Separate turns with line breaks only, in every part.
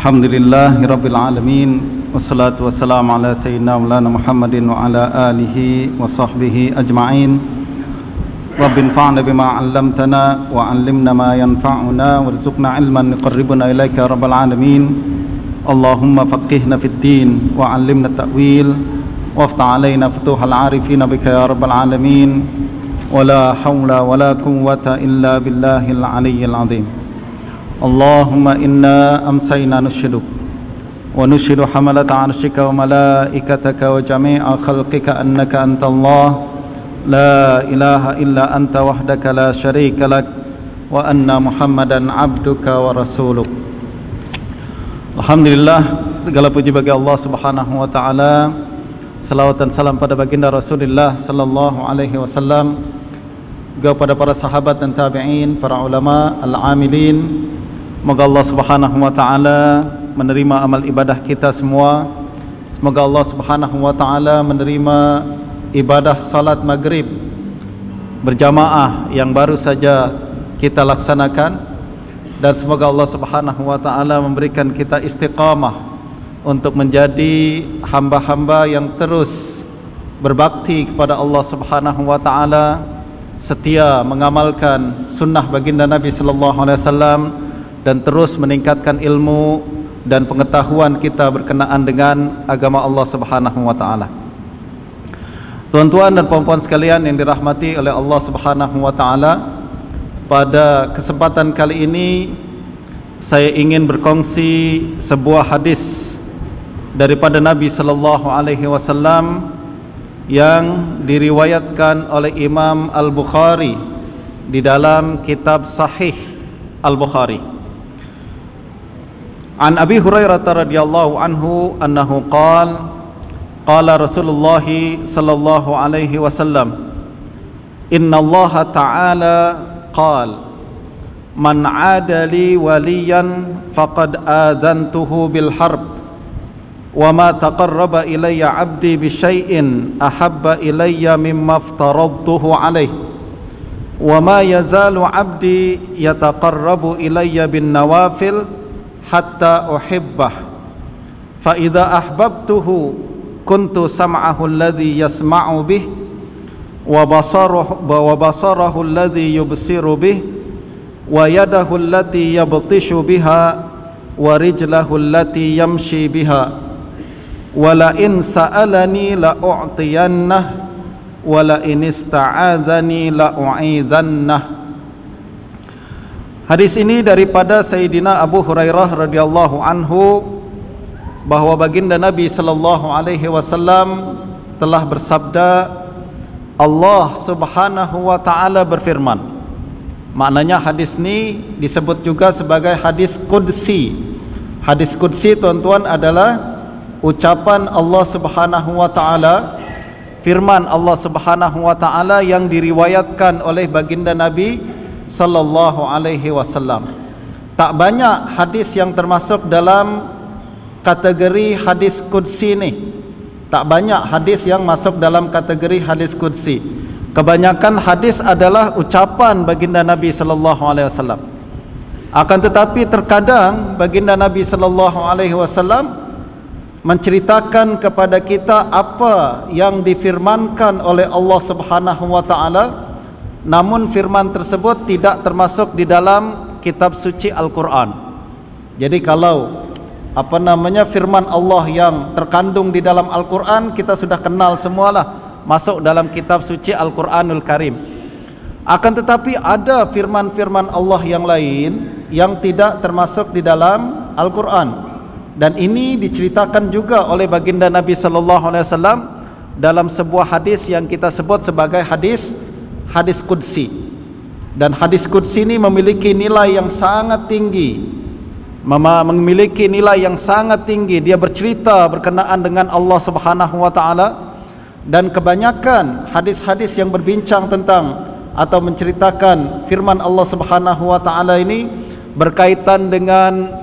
Alhamdulillahi Rabbil Alamin. Wassalatu wassalamu ala sayyidina maulana Muhammadin wa ala alihi wa sahbihi ajma'in. Rabbin fa'na bima 'allamtana wa 'allimna ma yanfa'una warzuqna 'ilman yuqarribuna ilaika ya rabbal alamin. Allahumma faqihna fid din wa 'allimna ta'wil waftah 'alaina futuhal 'arifina bika ya rabbal alamin. Wala haula wala quwwata illa billahil 'aliyyil 'azim. Allahumma inna amsayna nusyhidu wa nusyhidu hamalata 'arsyika wa malaikataka wa jami'a khalqika annaka antallah la ilaha illa anta wahdaka la syarika lak wa anna Muhammadan 'abduka wa rasuluk. Alhamdulillah, segala puji bagi Allah Subhanahu wa taala. Salawat dan salam pada baginda Rasulullah sallallahu alaihi wasallam, juga pada para sahabat dan tabi'in, para ulama, al-amilin. Semoga Allah Subhanahu wa taala menerima amal ibadah kita semua. Semoga Allah Subhanahu wa taala menerima ibadah salat maghrib berjamaah yang baru saja kita laksanakan, dan semoga Allah Subhanahu wa taala memberikan kita istiqamah untuk menjadi hamba-hamba yang terus berbakti kepada Allah Subhanahu wa taala, setia mengamalkan sunnah baginda Nabi sallallahu alaihi wasallam, dan terus meningkatkan ilmu dan pengetahuan kita berkenaan dengan agama Allah Subhanahu wa taala. Tuan-tuan dan puan-puan sekalian yang dirahmati oleh Allah Subhanahu wa taala, pada kesempatan kali ini saya ingin berkongsi sebuah hadis daripada Nabi sallallahu alaihi wasallam yang diriwayatkan oleh Imam Al-Bukhari di dalam kitab Sahih Al-Bukhari. An Abi Hurairah radhiyallahu anhu annahu qala Rasulullah sallallahu alaihi wasallam, inna Allah ta'ala qala man 'ada li waliyan faqad adzantuhu bil harb wa ma taqarraba ilayya 'abdi bi syai'in ahabba ilayya mimma aftaradtuhu alayhi wa ma yazalu 'abdi yataqarrabu ilayya bin nawafil hatta uhibbah fa idza ahbabtuhu kuntu sam'ahu alladhi yasma'u bih wa basarahu alladhi yubsiru bih wa yadahu allati yabtishu biha wa rijlahu allati yamshi biha wa la in sa'alani la u'tiyannah wa la in ista'adzani la u'idhannah. Hadis ini daripada Sayyidina Abu Hurairah radhiyallahu anhu, bahwa baginda Nabi sallallahu alaihi wasallam telah bersabda, Allah Subhanahu wa taala berfirman. Maknanya hadis ini disebut juga sebagai hadis qudsi. Hadis qudsi, tuan-tuan, adalah ucapan Allah Subhanahu wa taala, firman Allah Subhanahu wa taala yang diriwayatkan oleh baginda Nabi sallallahu alaihi wasallam. Tak banyak hadis yang termasuk dalam kategori hadis qudsi ni. Tak banyak hadis yang masuk dalam kategori hadis qudsi. Kebanyakan hadis adalah ucapan baginda Nabi sallallahu alaihi wasallam. Akan tetapi terkadang baginda Nabi sallallahu alaihi wasallam menceritakan kepada kita apa yang difirmankan oleh Allah Subhanahu wa taala, namun firman tersebut tidak termasuk di dalam kitab suci Al-Quran. Jadi kalau firman Allah yang terkandung di dalam Al-Quran, kita sudah kenal semualah, masuk dalam kitab suci Al-Quranul Karim. Akan tetapi ada firman-firman Allah yang lain yang tidak termasuk di dalam Al-Quran, dan ini diceritakan juga oleh baginda Nabi sallallahu alaihi wasallam dalam sebuah hadis yang kita sebut sebagai hadis qudsi. Dan hadis qudsi ini memiliki nilai yang sangat tinggi, Dia bercerita berkenaan dengan Allah Subhanahu wa taala, dan kebanyakan hadis-hadis yang berbincang tentang atau menceritakan firman Allah Subhanahu wa taala ini berkaitan dengan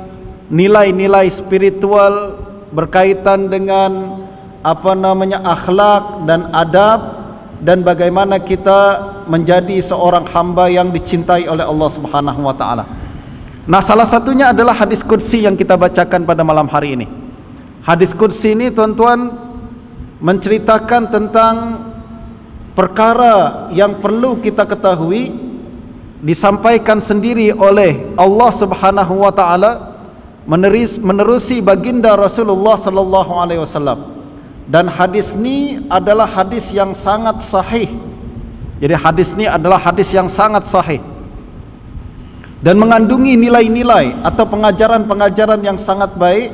nilai-nilai spiritual, berkaitan dengan akhlak dan adab, dan bagaimana kita menjadi seorang hamba yang dicintai oleh Allah Subhanahu wa taala. Nah, salah satunya adalah hadis qudsi yang kita bacakan pada malam hari ini. Hadis qudsi ini tuan-tuan menceritakan tentang perkara yang perlu kita ketahui, disampaikan sendiri oleh Allah Subhanahu wa taala menerusi baginda Rasulullah sallallahu alaihi wasallam. Dan hadis ini adalah hadis yang sangat sahih. Jadi hadis ini adalah hadis yang sangat sahih dan mengandungi nilai-nilai atau pengajaran-pengajaran yang sangat baik.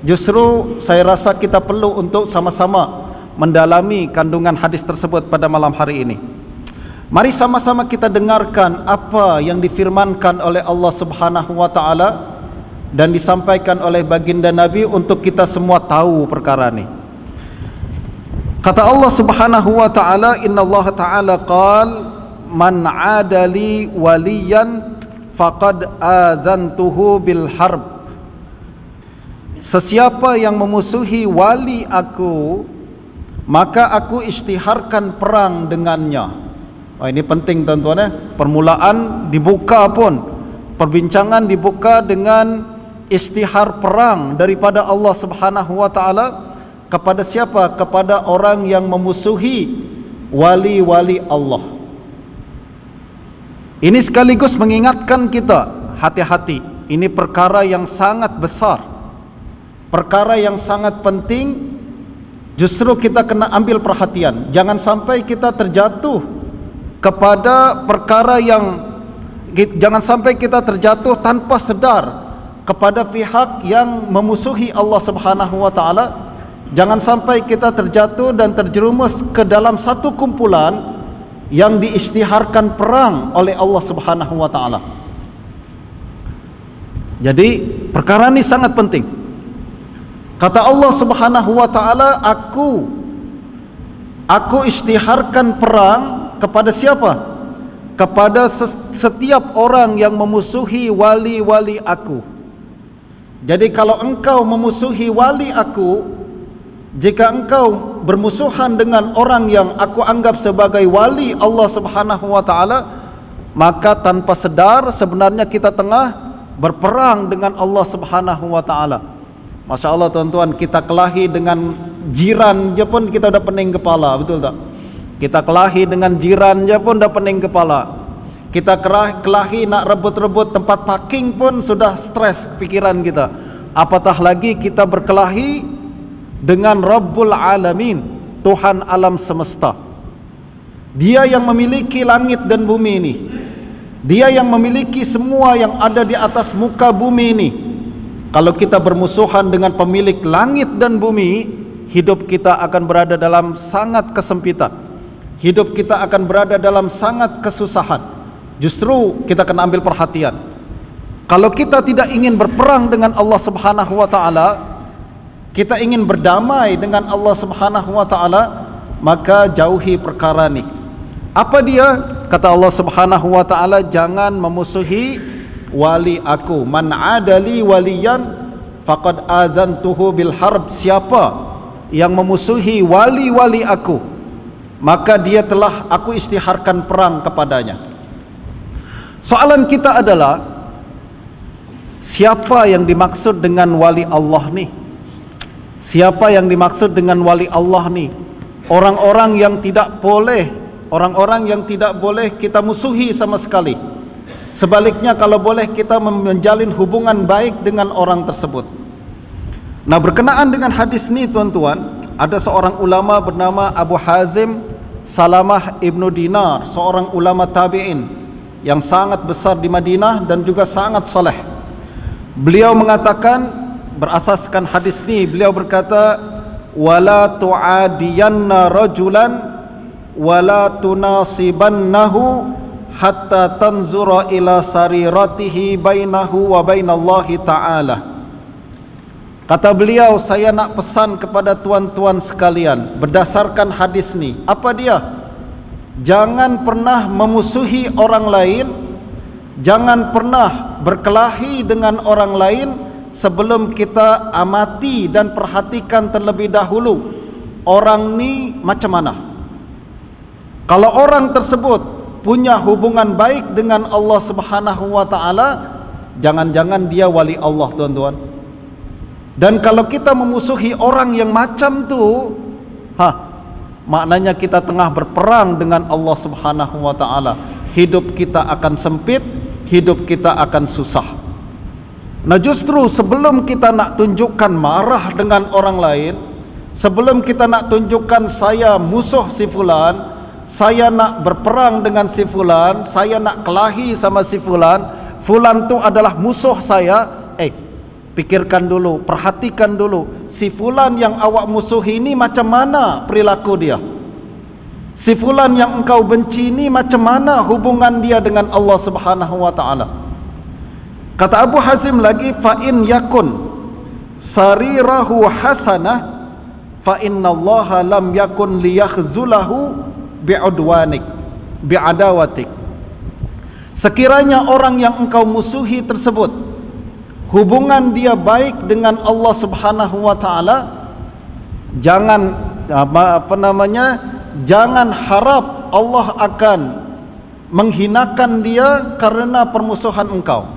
Justru saya rasa kita perlu untuk sama-sama mendalami kandungan hadis tersebut pada malam hari ini. Mari sama-sama kita dengarkan apa yang difirmankan oleh Allah Subhanahu wa taala dan disampaikan oleh baginda Nabi untuk kita semua tahu perkara ini. Kata Allah Subhanahu wa taala, "Innallaha ta'ala qala man 'adali waliyan faqad azantuhu bil harb." Sesiapa yang memusuhi wali aku, maka aku isytiharkan perang dengannya. Oh, ini penting tuan-tuan ya. Permulaan dibuka pun, perbincangan dibuka dengan isytihar perang daripada Allah Subhanahu wa taala kepada siapa? Kepada orang yang memusuhi wali-wali Allah. Ini sekaligus mengingatkan kita, hati-hati, ini perkara yang sangat besar, perkara yang sangat penting. Justru kita kena ambil perhatian, jangan sampai kita terjatuh kepada perkara yang, jangan sampai kita terjatuh tanpa sedar kepada pihak yang memusuhi Allah Subhanahu wa taala. Jangan sampai kita terjatuh dan terjerumus ke dalam satu kumpulan yang diisytiharkan perang oleh Allah Subhanahu wa taala. Jadi perkara ini sangat penting. Kata Allah Subhanahu wa taala, aku isytiharkan perang kepada siapa? Kepada setiap orang yang memusuhi wali-wali aku. Jadi kalau engkau memusuhi wali aku, jika engkau bermusuhan dengan orang yang aku anggap sebagai wali Allah Subhanahu wa taala, maka tanpa sedar sebenarnya kita tengah berperang dengan Allah Subhanahu wa taala. Masya Allah tuan-tuan, kita kelahi dengan jiran je pun kita udah pening kepala, betul tak? Kita kelahi dengan jiran je pun udah pening kepala. Kita kelahi nak rebut-rebut tempat parking pun sudah stres pikiran kita. Apatah lagi kita berkelahi dengan Rabbul Alamin, Tuhan alam semesta. Dia yang memiliki langit dan bumi ini. Dia yang memiliki semua yang ada di atas muka bumi ini. Kalau kita bermusuhan dengan pemilik langit dan bumi, hidup kita akan berada dalam sangat kesempitan. Hidup kita akan berada dalam sangat kesusahan. Justru kita kena ambil perhatian. Kalau kita tidak ingin berperang dengan Allah Subhanahu wa taala, kita ingin berdamai dengan Allah Subhanahu wa taala, maka jauhi perkara ni. Apa dia? Kata Allah Subhanahu wa taala, jangan memusuhi wali aku. Man adali waliyan faqad azantuhu bil harb. Siapa yang memusuhi wali-wali aku, maka dia telah aku isytiharkan perang kepadanya. Soalan kita adalah, siapa yang dimaksud dengan wali Allah ni? Siapa yang dimaksud dengan wali Allah ni? Orang-orang yang tidak boleh, orang-orang yang tidak boleh kita musuhi sama sekali. Sebaliknya kalau boleh kita menjalin hubungan baik dengan orang tersebut. Nah, berkenaan dengan hadis ni tuan-tuan, ada seorang ulama bernama Abu Hazim Salamah Ibnu Dinar, seorang ulama tabi'in yang sangat besar di Madinah dan juga sangat soleh. Beliau mengatakan, berasaskan hadis ni, beliau berkata, wala tu'adiyanna rajulan wala tunasibannahu hatta tanzura ila sariratihi bainahu wa bainallahi ta'ala. Kata beliau, saya nak pesan kepada tuan-tuan sekalian berdasarkan hadis ni. Apa dia? Jangan pernah memusuhi orang lain, jangan pernah berkelahi dengan orang lain sebelum kita amati dan perhatikan terlebih dahulu orang ni macam mana. Kalau orang tersebut punya hubungan baik dengan Allah Subhanahu wa taala, jangan-jangan dia wali Allah, tuan-tuan. Dan kalau kita memusuhi orang yang macam tu, maknanya kita tengah berperang dengan Allah Subhanahu wa taala. Hidup kita akan sempit, hidup kita akan susah. Nah, justru sebelum kita nak tunjukkan marah dengan orang lain, sebelum kita nak tunjukkan saya musuh si fulan, saya nak berperang dengan si fulan, saya nak kelahi sama si fulan, fulan tu adalah musuh saya, pikirkan dulu, perhatikan dulu, si fulan yang awak musuhi ini macam mana perilaku dia? Si fulan yang engkau benci ini macam mana hubungan dia dengan Allah Subhanahu wa taala? Kata Abu Hazim lagi, fa in yakun sarirahu hasanah fa innallaha lam yakun liyakhzulahu bi'udwanik bi'adawatik. Sekiranya orang yang engkau musuhi tersebut hubungan dia baik dengan Allah Subhanahu wa taala, jangan jangan harap Allah akan menghinakan dia karena permusuhan engkau.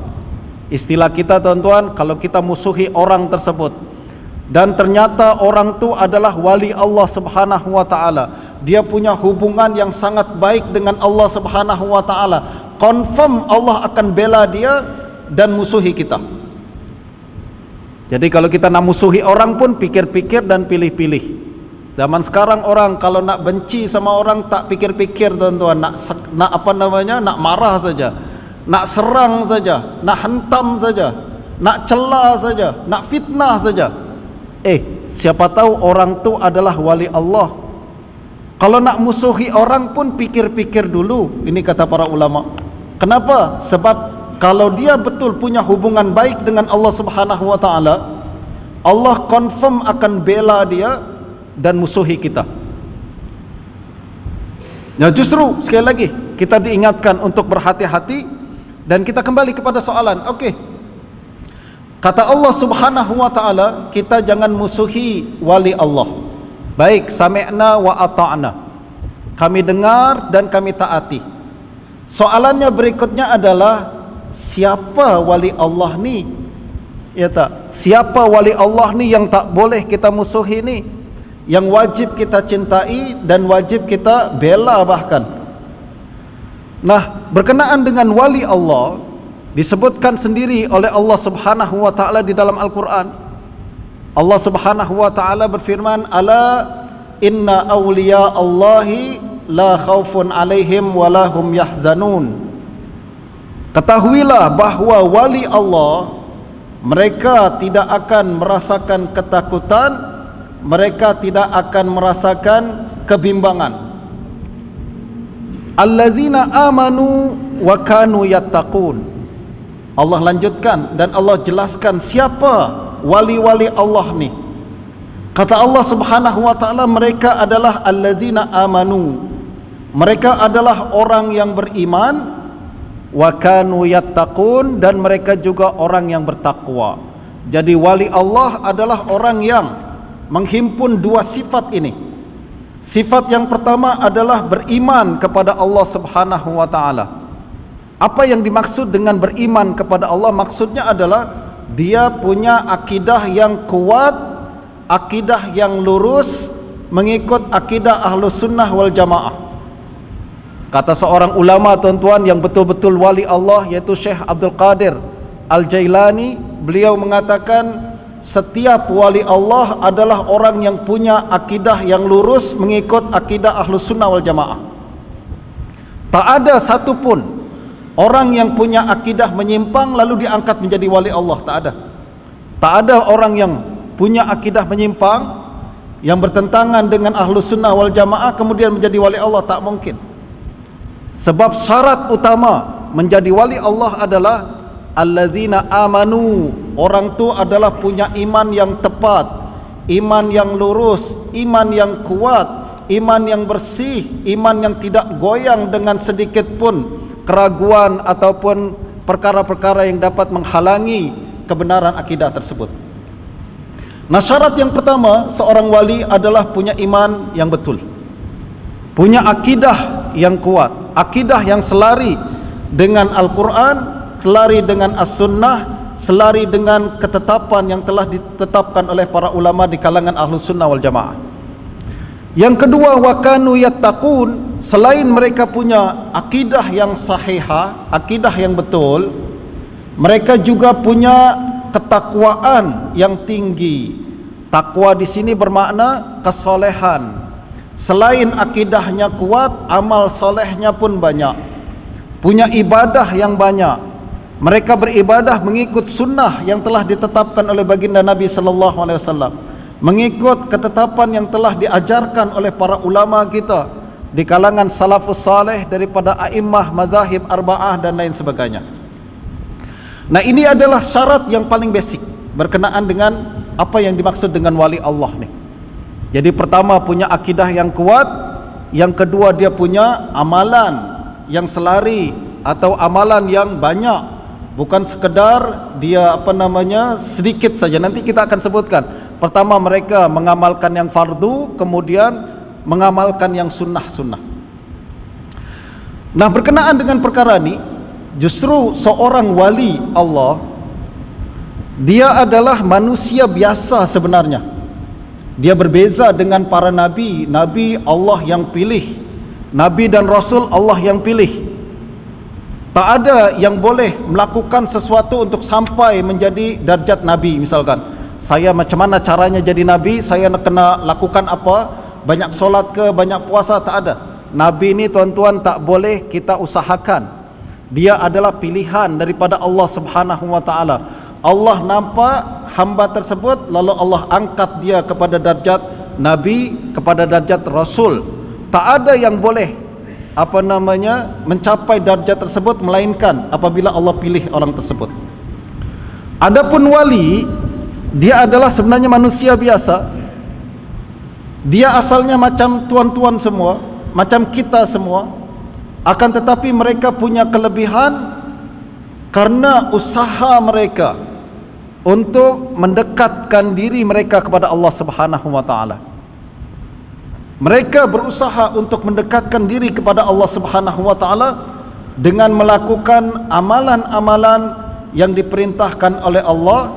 Istilah kita, tuan-tuan, kalau kita musuhi orang tersebut dan ternyata orang tu adalah wali Allah Subhanahu wa taala, dia punya hubungan yang sangat baik dengan Allah Subhanahu wa taala, confirm Allah akan bela dia dan musuhi kita. Jadi kalau kita nak musuhi orang pun pikir-pikir dan pilih-pilih. Zaman sekarang orang kalau nak benci sama orang tak pikir-pikir, tuan-tuan, nak marah saja, nak serang saja, nak hentam saja, nak cela saja, nak fitnah saja. Siapa tahu orang tu adalah wali Allah. Kalau nak musuhi orang pun pikir-pikir dulu. Ini kata para ulama. Kenapa? Sebab kalau dia betul punya hubungan baik dengan Allah Subhanahu wa taala, Allah confirm akan bela dia dan musuhi kita. Nah, justru sekali lagi kita diingatkan untuk berhati-hati. Dan kita kembali kepada soalan, kata Allah Subhanahu wa taala, kita jangan musuhi wali Allah. Baik, sami'na wa ata'na, kami dengar dan kami taati. Soalannya berikutnya adalah, siapa wali Allah ni? Ya tak? Siapa wali Allah ni yang tak boleh kita musuhi ni? Yang wajib kita cintai dan wajib kita bela bahkan. Nah, berkenaan dengan wali Allah disebutkan sendiri oleh Allah Subhanahu wa taala di dalam Al-Qur'an. Allah Subhanahu wa taala berfirman, "Ala inna awliya Allahi la khaufun alaihim wa la hum yahzanun." Ketahuilah bahawa wali Allah, mereka tidak akan merasakan ketakutan, mereka tidak akan merasakan kebimbangan. Allazina amanu wa kanu yattaqun. Allah lanjutkan dan Allah jelaskan siapa wali-wali Allah ni. Kata Allah Subhanahu wa taala, mereka adalah allazina amanu. Mereka adalah orang yang beriman, wa kanu yattaqun, dan mereka juga orang yang bertakwa. Jadi wali Allah adalah orang yang menghimpun dua sifat ini. Sifat yang pertama adalah beriman kepada Allah Subhanahu wa taala. Apa yang dimaksud dengan beriman kepada Allah? Maksudnya adalah dia punya akidah yang kuat, akidah yang lurus, mengikut akidah Ahlus Sunnah wal Jamaah. Kata seorang ulama, tuan-tuan, yang betul-betul wali Allah, yaitu Syekh Abdul Qadir Al-Jailani, beliau mengatakan setiap wali Allah adalah orang yang punya akidah yang lurus mengikut akidah Ahlus Sunnah wal Jamaah. Tak ada satu pun orang yang punya akidah menyimpang lalu diangkat menjadi wali Allah. Tak ada. Tak ada orang yang punya akidah menyimpang yang bertentangan dengan Ahlus Sunnah wal Jamaah kemudian menjadi wali Allah. Tak mungkin. Sebab syarat utama menjadi wali Allah adalah allazina amanu. Orang tu adalah punya iman yang tepat, iman yang lurus, iman yang kuat, iman yang bersih, iman yang tidak goyang dengan sedikit pun keraguan ataupun perkara-perkara yang dapat menghalangi kebenaran akidah tersebut. Nah, syarat yang pertama seorang wali adalah punya iman yang betul, punya akidah yang kuat, akidah yang selari dengan Al-Quran, selari dengan as-sunnah, selari dengan ketetapan yang telah ditetapkan oleh para ulama di kalangan Ahlus Sunnah wal Jamaah. Yang kedua, wa kanu yattaqun, selain mereka punya akidah yang sahihah, akidah yang betul, mereka juga punya ketakwaan yang tinggi. Takwa di sini bermakna kesolehan. Selain akidahnya kuat, amal solehnya pun banyak. Punya ibadah yang banyak. Mereka beribadah mengikut sunnah yang telah ditetapkan oleh baginda Nabi sallallahu alaihi wasallam, mengikut ketetapan yang telah diajarkan oleh para ulama kita di kalangan salafus saleh daripada a'immah mazahib arba'ah dan lain sebagainya. Nah, ini adalah syarat yang paling basic berkenaan dengan apa yang dimaksud dengan wali Allah nih. Jadi pertama punya akidah yang kuat, yang kedua dia punya amalan yang selari atau amalan yang banyak, bukan sekedar dia sedikit saja. Nanti kita akan sebutkan. Pertama mereka mengamalkan yang fardu, kemudian mengamalkan yang sunnah-sunnah. Nah, berkenaan dengan perkara ini, justru seorang wali Allah, dia adalah manusia biasa sebenarnya. Dia berbeza dengan para nabi. Nabi Allah yang pilih, nabi dan rasul Allah yang pilih. Tak ada yang boleh melakukan sesuatu untuk sampai menjadi darjat nabi. Misalkan saya macam mana caranya jadi nabi, saya kena lakukan apa, banyak solat ke, banyak puasa, tak ada. Nabi ini tuan-tuan tak boleh kita usahakan. Dia adalah pilihan daripada Allah Subhanahu wa taala. Allah nampak hamba tersebut, lalu Allah angkat dia kepada darjat nabi, kepada darjat rasul. Tak ada yang boleh mencapai darjat tersebut melainkan apabila Allah pilih orang tersebut. Adapun wali, dia adalah sebenarnya manusia biasa. Dia asalnya macam tuan-tuan semua, macam kita semua. Akan tetapi mereka punya kelebihan karena usaha mereka untuk mendekatkan diri mereka kepada Allah Subhanahu wa taala. Mereka berusaha untuk mendekatkan diri kepada Allah Subhanahu wa taala dengan melakukan amalan-amalan yang diperintahkan oleh Allah,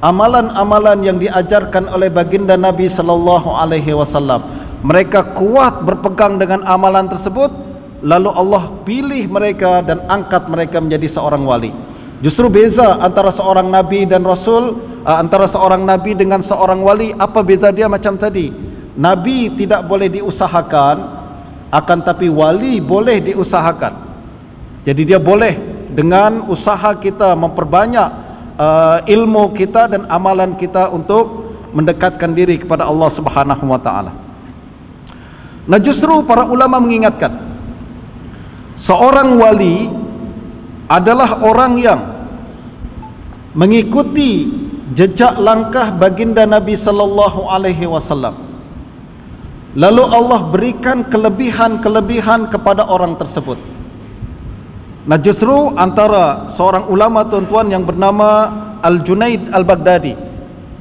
amalan-amalan yang diajarkan oleh baginda Nabi sallallahu alaihi wasallam. Mereka kuat berpegang dengan amalan tersebut, lalu Allah pilih mereka dan angkat mereka menjadi seorang wali. Justru beza antara seorang nabi dan rasul, antara seorang nabi dengan seorang wali. Apa beza dia? Macam tadi, nabi tidak boleh diusahakan, akan tapi wali boleh diusahakan. Jadi dia boleh dengan usaha kita memperbanyak ilmu kita dan amalan kita untuk mendekatkan diri kepada Allah Subhanahu wa taala. Nah, justru para ulama mengingatkan, seorang wali adalah orang yang mengikuti jejak langkah baginda Nabi sallallahu alaihi wasallam. Lalu Allah berikan kelebihan-kelebihan kepada orang tersebut. Nah, justru antara seorang ulama tuan-tuan yang bernama Al-Junaid Al-Baghdadi.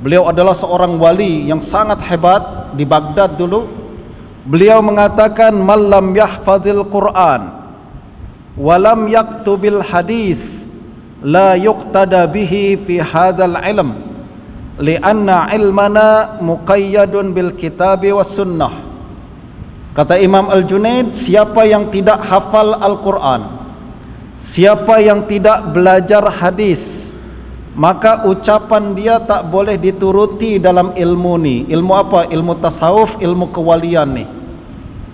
Beliau adalah seorang wali yang sangat hebat di Baghdad dulu. Beliau mengatakan, "Man lam yahfazil Quran wa lam yaktubil hadis la yuqtada bihi fi hadzal ilm li'anna ilmana muqayyadun bil kitabi was sunnah." Kata Imam Al-Junaid, siapa yang tidak hafal Al-Quran, siapa yang tidak belajar hadis, maka ucapan dia tak boleh dituruti dalam ilmu ni. Ilmu apa? Ilmu tasawuf, ilmu kewalian ni.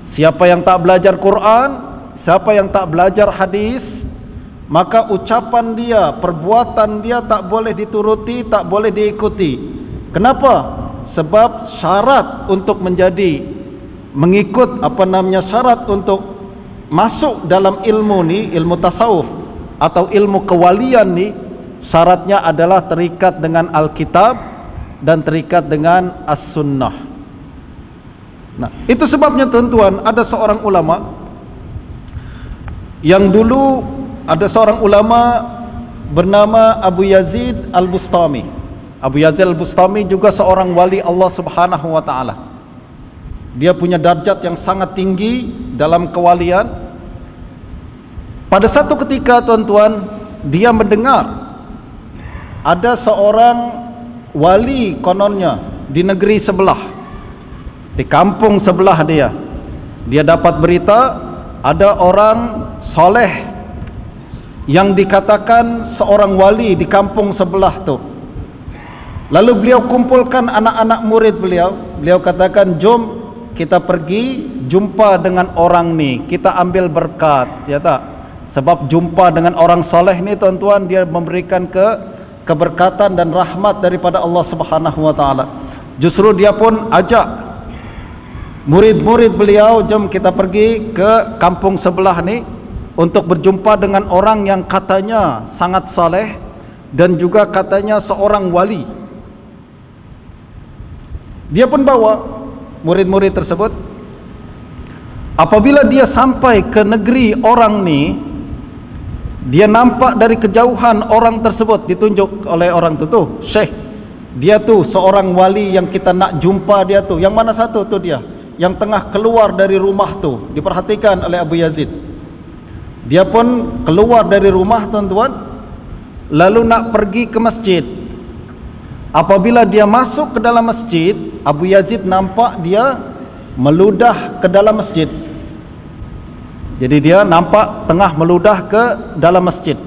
Siapa yang tak belajar Quran, siapa yang tak belajar hadis, maka ucapan dia, perbuatan dia tak boleh dituruti, tak boleh diikuti. Kenapa? Sebab syarat untuk mengikut syarat untuk masuk dalam ilmu ni, ilmu tasawuf atau ilmu kewalian ni, syaratnya adalah terikat dengan Alkitab dan terikat dengan As-Sunnah. Nah, itu sebabnya tuan-tuan, ada seorang ulama yang dulu, ada seorang ulama bernama Abu Yazid Al-Bustami. Abu Yazid Al-Bustami juga seorang wali Allah Subhanahu wa taala. Dia punya darjat yang sangat tinggi dalam kewalian. Pada satu ketika tuan-tuan, dia mendengar ada seorang wali kononnya di negeri sebelah, di kampung sebelah dia dapat berita ada orang soleh yang dikatakan seorang wali di kampung sebelah tu. Lalu beliau kumpulkan anak-anak murid beliau katakan, jom kita pergi jumpa dengan orang ni, kita ambil berkat, ya tak? Sebab jumpa dengan orang soleh ni tuan-tuan, dia memberikan keberkatan dan rahmat daripada Allah Subhanahu wa taala. Justru dia pun ajak murid-murid beliau, jom kita pergi ke kampung sebelah ni untuk berjumpa dengan orang yang katanya sangat soleh dan juga katanya seorang wali. Dia pun bawa murid-murid tersebut. Apabila dia sampai ke negeri orang ni, dia nampak dari kejauhan orang tersebut, ditunjuk oleh orang tu, Syekh, dia tu seorang wali yang kita nak jumpa dia tu. Yang mana satu tu dia? Yang tengah keluar dari rumah tu. Diperhatikan oleh Abu Yazid. Dia pun keluar dari rumah tuan-tuan, lalu nak pergi ke masjid. Apabila dia masuk ke dalam masjid, Abu Yazid nampak dia meludah ke dalam masjid. Jadi dia nampak tengah meludah ke dalam masjid.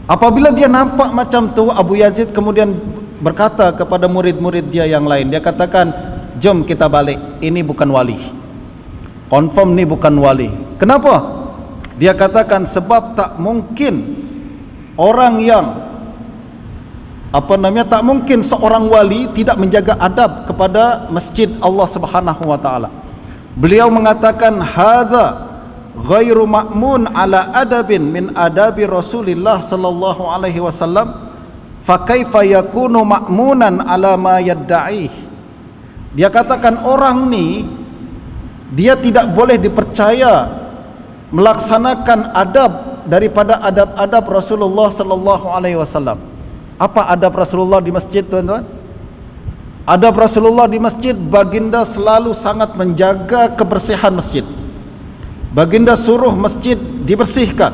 Apabila dia nampak macam tu, Abu Yazid kemudian berkata kepada murid-murid dia yang lain, dia katakan, jom kita balik, ini bukan wali, confirm ni bukan wali. Kenapa? Dia katakan sebab tak mungkin orang yang tak mungkin seorang wali tidak menjaga adab kepada masjid Allah Subhanahu wa taala. Beliau mengatakan, hadza ghairu ma'mun ala adabin min adabi Rasulillah sallallahu alaihi wasallam, fa kaifa yakunu ma'munan ala ma yadda'i. Dia katakan orang ni dia tidak boleh dipercaya melaksanakan adab daripada adab-adab Rasulullah sallallahu alaihi wasallam. Apa adab Rasulullah di masjid, tuan-tuan? Adab Rasulullah di masjid, baginda selalu sangat menjaga kebersihan masjid. Baginda suruh masjid dibersihkan,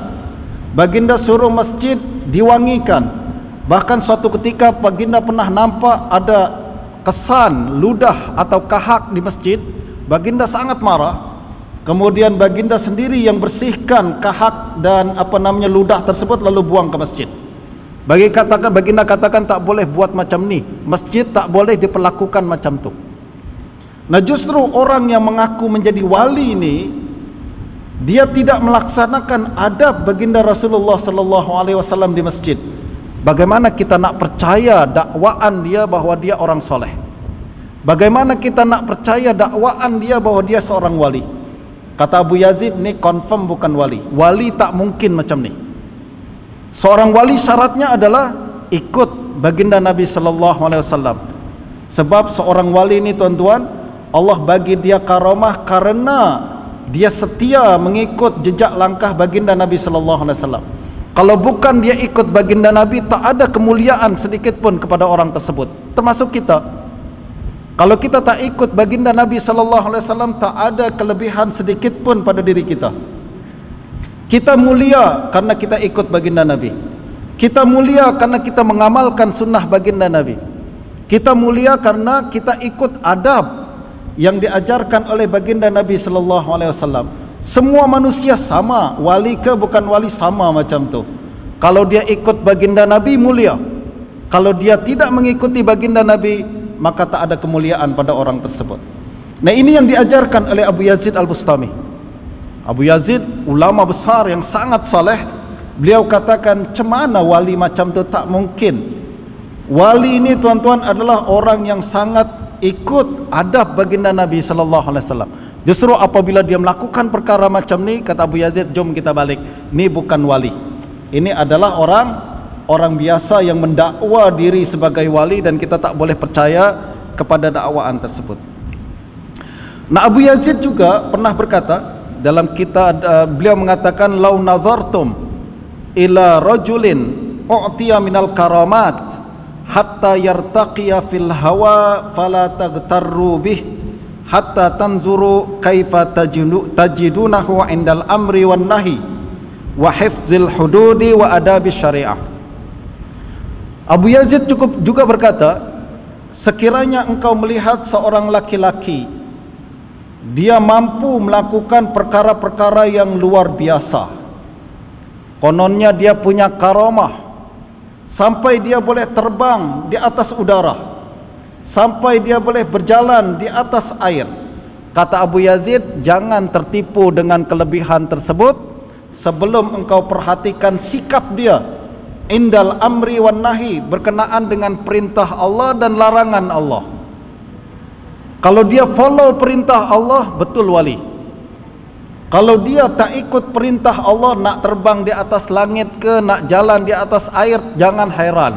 baginda suruh masjid diwangikan. Bahkan suatu ketika baginda pernah nampak ada kesan ludah atau kahak di masjid, baginda sangat marah. Kemudian baginda sendiri yang bersihkan kahak dan ludah tersebut lalu buang ke masjid. Baginda katakan tak boleh buat macam ni, masjid tak boleh diperlakukan macam tu. Nah, justru orang yang mengaku menjadi wali ni, dia tidak melaksanakan adab baginda Rasulullah sallallahu alaihi wasallam di masjid. Bagaimana kita nak percaya dakwaan dia bahawa dia orang soleh? Bagaimana kita nak percaya dakwaan dia bahawa dia seorang wali? Kata Abu Yazid, ni confirm bukan wali. Wali tak mungkin macam ni. Seorang wali syaratnya adalah ikut baginda Nabi sallallahu alaihi wasallam. Sebab seorang wali ni tuan-tuan, Allah bagi dia karamah karena dia setia mengikut jejak langkah baginda Nabi sallallahu alaihi wasallam. Kalau bukan dia ikut baginda Nabi, tak ada kemuliaan sedikit pun kepada orang tersebut, termasuk kita. Kalau kita tak ikut baginda Nabi sallallahu alaihi wasallam, tak ada kelebihan sedikit pun pada diri kita. Kita mulia karena kita ikut baginda Nabi. Kita mulia karena kita mengamalkan sunnah baginda Nabi. Kita mulia karena kita ikut adab yang diajarkan oleh baginda Nabi sallallahu alaihi wasallam. Semua manusia sama, wali ke bukan wali sama macam tu. Kalau dia ikut baginda Nabi, mulia. Kalau dia tidak mengikuti baginda Nabi, maka tak ada kemuliaan pada orang tersebut. Nah, ini yang diajarkan oleh Abu Yazid Al-Bustami. Abu Yazid, ulama besar yang sangat saleh, beliau katakan, cemana wali macam tu? Tak mungkin. Wali ini tuan-tuan adalah orang yang sangat ikut adab baginda Nabi sallallahu alaihi wasallam. Justru apabila dia melakukan perkara macam ni, kata Abu Yazid, jom kita balik, ni bukan wali. Ini adalah orang biasa yang mendakwa diri sebagai wali, dan kita tak boleh percaya kepada dakwaan tersebut. Nah, Abu Yazid juga pernah berkata dalam kitab, beliau mengatakan, lau nazartum ila rajulin u'tiya minal karamat hatta yartaqiya fil hawa fala taghtarru bih hatta tanzuru kaifa tajidunahu indal amri wan nahi wa hifzil hududi wa adabi syariah. Abu Yazid juga berkata, sekiranya engkau melihat seorang laki-laki dia mampu melakukan perkara-perkara yang luar biasa, kononnya dia punya karamah sampai dia boleh terbang di atas udara, sampai dia boleh berjalan di atas air, kata Abu Yazid, jangan tertipu dengan kelebihan tersebut sebelum engkau perhatikan sikap dia indal amri wan nahi, berkenaan dengan perintah Allah dan larangan Allah. Kalau dia follow perintah Allah, betul wali. Kalau dia tak ikut perintah Allah, nak terbang di atas langit ke, nak jalan di atas air, jangan heran.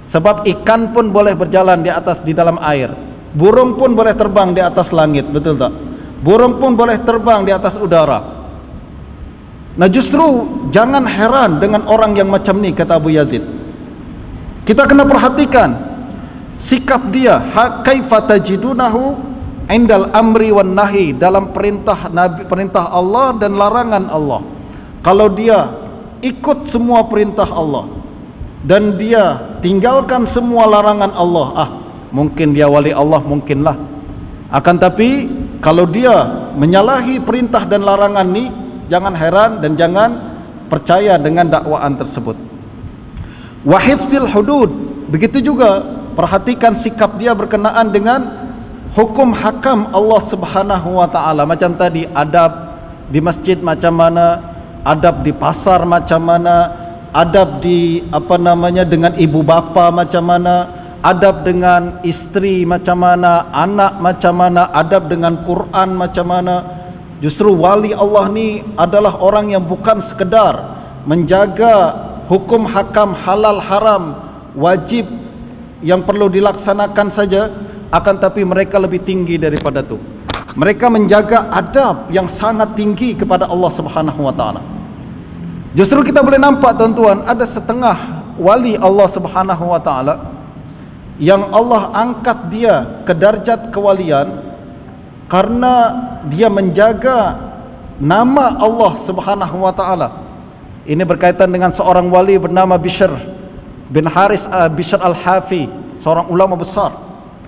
Sebab ikan pun boleh berjalan di dalam air, burung pun boleh terbang di atas langit, betul tak? Burung pun boleh terbang di atas udara. Nah, justru jangan heran dengan orang yang macam ni, kata Abu Yazid. Kita kena perhatikan sikap dia, kaifa tajidunahu indal amri wan nahi, dalam perintah Allah dan larangan Allah. Kalau dia ikut semua perintah Allah dan dia tinggalkan semua larangan Allah, mungkin dia wali Allah, mungkinlah. Akan tapi kalau dia menyalahi perintah dan larangan ni, jangan heran dan jangan percaya dengan dakwaan tersebut. Wa hifzil hudud, begitu juga perhatikan sikap dia berkenaan dengan hukum hakam Allah Subhanahu wa taala. Macam tadi, adab di masjid macam mana, adab di pasar macam mana, adab di dengan ibu bapa macam mana, adab dengan isteri macam mana, anak macam mana, adab dengan Quran macam mana. Justru wali Allah ni adalah orang yang bukan sekedar menjaga hukum hakam halal haram wajib yang perlu dilaksanakan saja, akan tapi mereka lebih tinggi daripada itu. Mereka menjaga adab yang sangat tinggi kepada Allah Subhanahu wa taala. Justru kita boleh nampak tuan-tuan, ada setengah wali Allah Subhanahu wa taala yang Allah angkat dia ke darjat kewalian karena dia menjaga nama Allah Subhanahu wa taala. Ini berkaitan dengan seorang wali bernama Bishr bin Haris Bishr al-Hafi, seorang ulama besar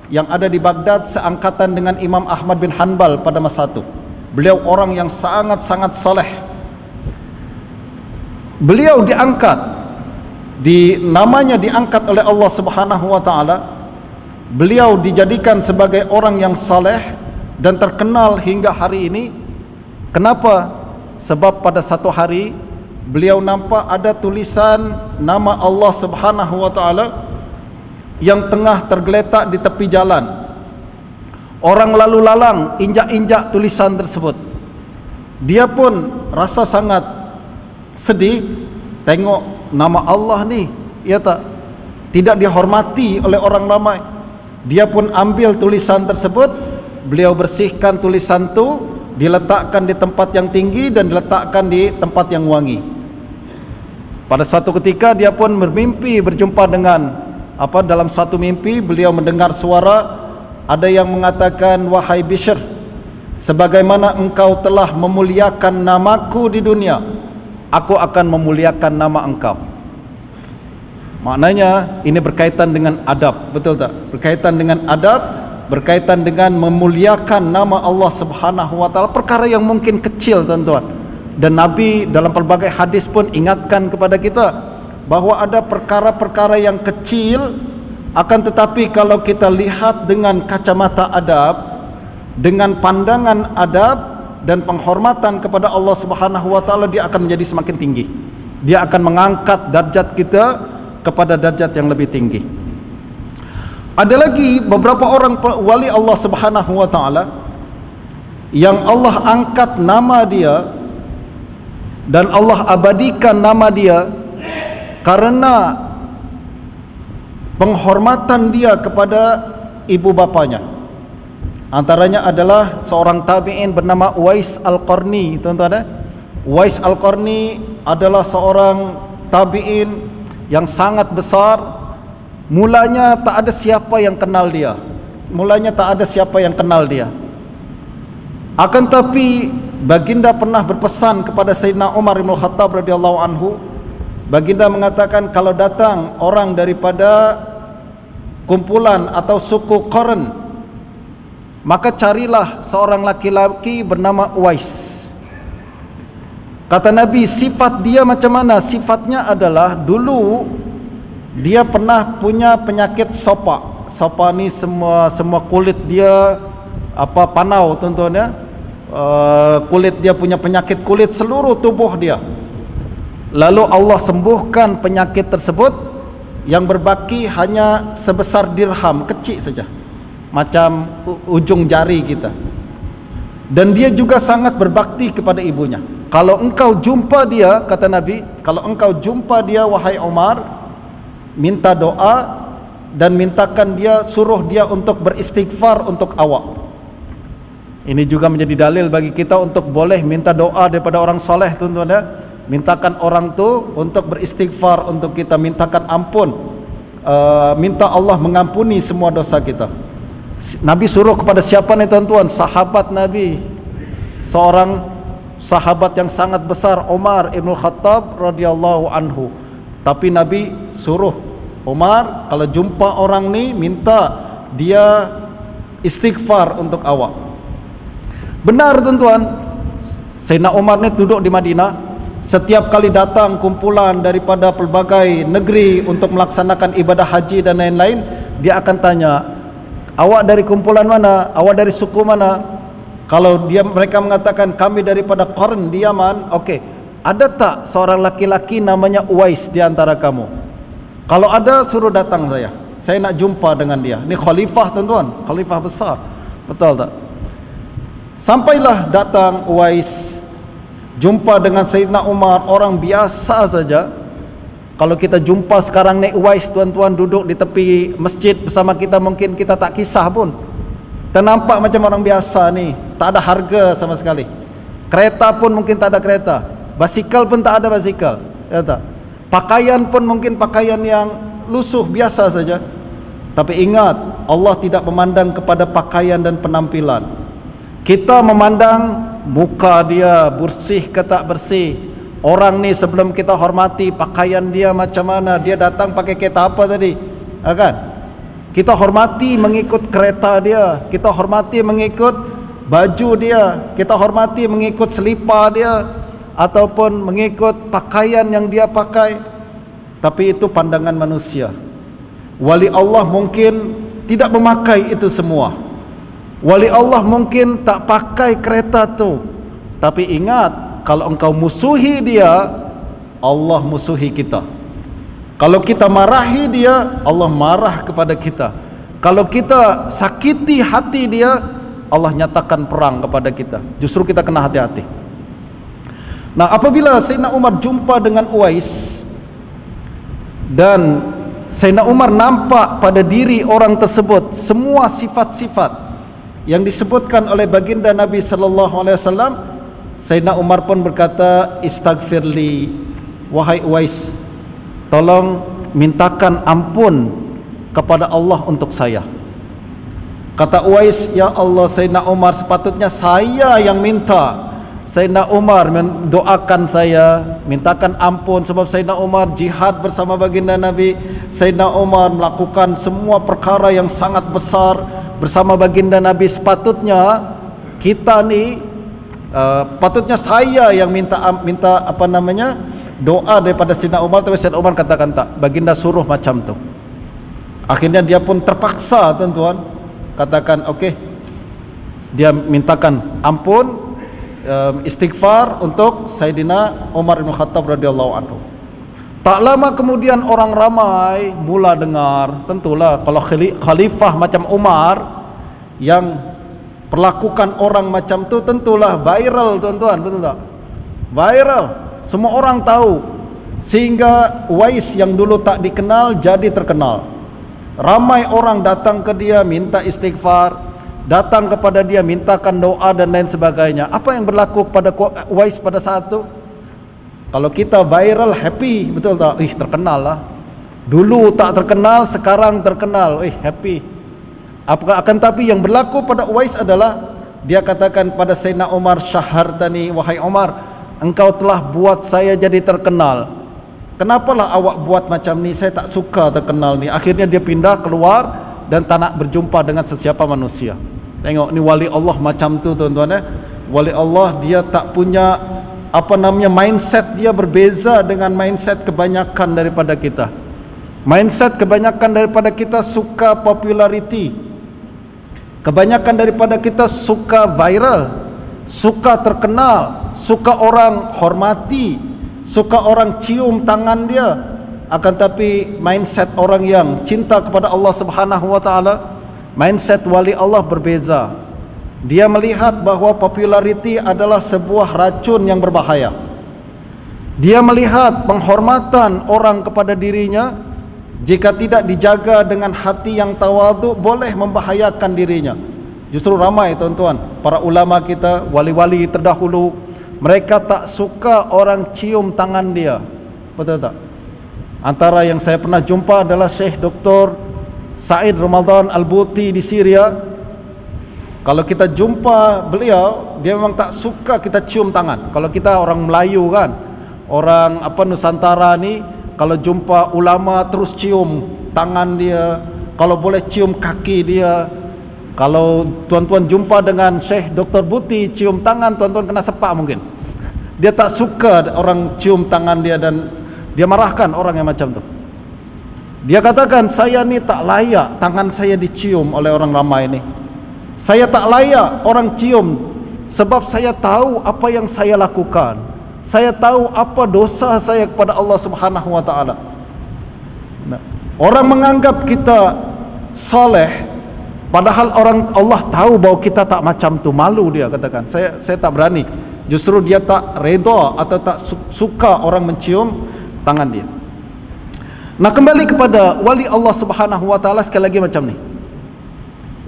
yang ada di Baghdad, seangkatan dengan Imam Ahmad bin Hanbal pada masa itu. Beliau orang yang sangat-sangat saleh. Beliau diangkat, namanya diangkat oleh Allah Subhanahu wa taala. Beliau dijadikan sebagai orang yang saleh dan terkenal hingga hari ini. Kenapa? Sebab pada satu hari beliau nampak ada tulisan nama Allah Subhanahu wa taala yang tengah tergeletak di tepi jalan. Orang lalu lalang injak-injak tulisan tersebut. Dia pun rasa sangat sedih tengok nama Allah ni, ya tak, tidak dihormati oleh orang ramai. Dia pun ambil tulisan tersebut, beliau bersihkan tulisan tu, diletakkan di tempat yang tinggi dan diletakkan di tempat yang wangi. Pada satu ketika dia pun bermimpi berjumpa dengan dalam satu mimpi beliau mendengar suara, ada yang mengatakan, wahai Bishr, sebagaimana engkau telah memuliakan namaku di dunia, aku akan memuliakan nama engkau. Maknanya ini berkaitan dengan adab, betul tak? Berkaitan dengan adab, berkaitan dengan memuliakan nama Allah Subhanahu wa taala, perkara yang mungkin kecil tuan-tuan. Dan Nabi dalam pelbagai hadis pun ingatkan kepada kita bahawa ada perkara-perkara yang kecil, akan tetapi kalau kita lihat dengan kacamata adab, dengan pandangan adab dan penghormatan kepada Allah Subhanahu wa taala, dia akan menjadi semakin tinggi. Dia akan mengangkat darjat kita kepada darjat yang lebih tinggi. Ada lagi beberapa orang wali Allah Subhanahu wa taala yang Allah angkat nama dia dan Allah abadikan nama dia karena penghormatan dia kepada ibu bapanya. Antaranya adalah seorang tabi'in bernama Uwais Al-Qarni, tuan-tuan. Uwais Al-Qarni adalah seorang tabi'in yang sangat besar. Mulanya tak ada siapa yang kenal dia. Akan tapi baginda pernah berpesan kepada Sayyidina Umar bin Khattab radhiyallahu anhu. Baginda mengatakan, kalau datang orang daripada kumpulan atau suku Qarn, maka carilah seorang laki-laki bernama Uwais. Kata Nabi, sifat dia macam mana? Sifatnya adalah dulu dia pernah punya penyakit sopa. Sopa ni semua kulit dia panau, tuan-tuan ya. Kulit dia punya penyakit kulit seluruh tubuh dia. Lalu Allah sembuhkan penyakit tersebut, yang berbaki hanya sebesar dirham, kecil saja, macam ujung jari kita. Dan dia juga sangat berbakti kepada ibunya. Kalau engkau jumpa dia, kata Nabi, kalau engkau jumpa dia wahai Umar, minta doa dan mintakan dia, suruh dia untuk beristighfar untuk awak. Ini juga menjadi dalil bagi kita untuk boleh minta doa daripada orang soleh, tuan-tuan ya. Mintakan orang tu untuk beristighfar untuk kita, mintakan ampun, minta Allah mengampuni semua dosa kita. Nabi suruh kepada siapa ni tuan-tuan? Sahabat Nabi, seorang sahabat yang sangat besar, Umar ibn Khattab radhiyallahu anhu. Tapi Nabi suruh Umar, kalau jumpa orang ni, minta dia istighfar untuk awak. Benar tuan-tuan, Sayyidina Umar ni duduk di Madinah. Setiap kali datang kumpulan daripada pelbagai negeri untuk melaksanakan ibadah haji dan lain-lain, dia akan tanya, awak dari kumpulan mana? Awak dari suku mana? Kalau mereka mengatakan kami daripada Qarn di Yaman, okey, ada tak seorang laki-laki namanya Uwais di antara kamu? Kalau ada, suruh datang saya nak jumpa dengan dia. Ini khalifah tuan-tuan, khalifah besar, betul tak? Sampailah datang Uwais, jumpa dengan Sayyidina Umar, orang biasa saja. Kalau kita jumpa sekarang ni Uwais, tuan-tuan, duduk di tepi masjid bersama kita, mungkin kita tak kisah pun. Kita nampak macam orang biasa ni, tak ada harga sama sekali. Kereta pun mungkin tak ada kereta, basikal pun tak ada basikal, ya tak? Pakaian pun mungkin pakaian yang lusuh biasa saja. Tapi ingat, Allah tidak memandang kepada pakaian dan penampilan. Kita memandang muka dia bersih ke tak bersih. Orang ni sebelum kita hormati pakaian dia macam mana, dia datang pakai kereta apa tadi, kan? Kita hormati mengikut kereta dia, kita hormati mengikut baju dia, kita hormati mengikut selipar dia, ataupun mengikut pakaian yang dia pakai. Tapi itu pandangan manusia. Wali Allah mungkin tidak memakai itu semua. Wali Allah mungkin tak pakai kereta tu. Tapi ingat, kalau engkau musuhi dia, Allah musuhi kita. Kalau kita marahi dia, Allah marah kepada kita. Kalau kita sakiti hati dia, Allah nyatakan perang kepada kita. Justru kita kena hati-hati. Nah, apabila Sayyidina Umar jumpa dengan Uwais, dan Sayyidina Umar nampak pada diri orang tersebut semua sifat-sifat yang disebutkan oleh baginda Nabi sallallahu alaihi wasallam, Sayyidina Umar pun berkata, istaghfirli, wahai Uwais, tolong mintakan ampun kepada Allah untuk saya. Kata Uwais, ya Allah Sayyidina Umar, sepatutnya saya yang minta. Sayyidina Umar mendoakan saya, mintakan ampun, sebab Sayyidina Umar jihad bersama baginda Nabi. Sayyidina Umar melakukan semua perkara yang sangat besar bersama baginda Nabi. Sepatutnya kita ni patutnya saya yang minta doa daripada Sayyidina Umar. Tapi Sayyidina Umar katakan tak, baginda suruh macam tu. Akhirnya dia pun terpaksa, tuan-tuan, katakan okey, dia mintakan ampun, istighfar untuk Sayyidina Umar bin Khattab radhiyallahu anhu. Tak lama kemudian orang ramai mula dengar. Tentulah kalau khalifah macam Umar yang perlakukan orang macam tu, tentulah viral, tuan-tuan, betul tak? Viral, semua orang tahu. Sehingga Uwais yang dulu tak dikenal jadi terkenal. Ramai orang datang ke dia minta istighfar, datang kepada dia mintakan doa dan lain sebagainya. Apa yang berlaku kepada Uwais pada saat itu? Kalau kita viral, happy, betul tak? Terkenal lah. Dulu tak terkenal, sekarang terkenal. Happy. Akan tapi yang berlaku pada Uwais adalah dia katakan pada Sayyidina Umar, "Syahartani, wahai Umar, engkau telah buat saya jadi terkenal. Kenapalah awak buat macam ni? Saya tak suka terkenal ni." Akhirnya dia pindah keluar dan tak nak berjumpa dengan sesiapa manusia. Tengok ni wali Allah macam tu tuan-tuan. Wali Allah dia tak punya mindset dia berbeza dengan mindset kebanyakan daripada kita. Mindset kebanyakan daripada kita suka populariti. Kebanyakan daripada kita suka viral, suka terkenal, suka orang hormati, suka orang cium tangan dia. Akan tapi mindset orang yang cinta kepada Allah Subhanahu wa taala, mindset wali Allah berbeza. Dia melihat bahawa populariti adalah sebuah racun yang berbahaya. Dia melihat penghormatan orang kepada dirinya jika tidak dijaga dengan hati yang tawaduk boleh membahayakan dirinya. Justru ramai tuan-tuan para ulama kita, wali-wali terdahulu, mereka tak suka orang cium tangan dia. Betul tak? Antara yang saya pernah jumpa adalah Syekh Dr. Said Ramadan Al-Buti di Syria. Kalau kita jumpa beliau, dia memang tak suka kita cium tangan. Kalau kita orang Melayu kan, orang Nusantara ni, kalau jumpa ulama terus cium tangan dia, kalau boleh cium kaki dia. Kalau tuan-tuan jumpa dengan Syekh Dr. Buti cium tangan, tuan-tuan kena sepak mungkin. Dia tak suka orang cium tangan dia dan dia marahkan orang yang macam tu. Dia katakan, "Saya ni tak layak tangan saya dicium oleh orang ramai ni. Saya tak layak orang cium sebab saya tahu apa yang saya lakukan. Saya tahu apa dosa saya kepada Allah Subhanahu wa taala." Orang menganggap kita soleh, padahal Allah tahu bahawa kita tak macam tu. Malu dia katakan, saya tak berani. Justru dia tak reda atau tak suka orang mencium tangan dia. Nah, kembali kepada wali Allah Subhanahu wa taala sekali lagi macam ni.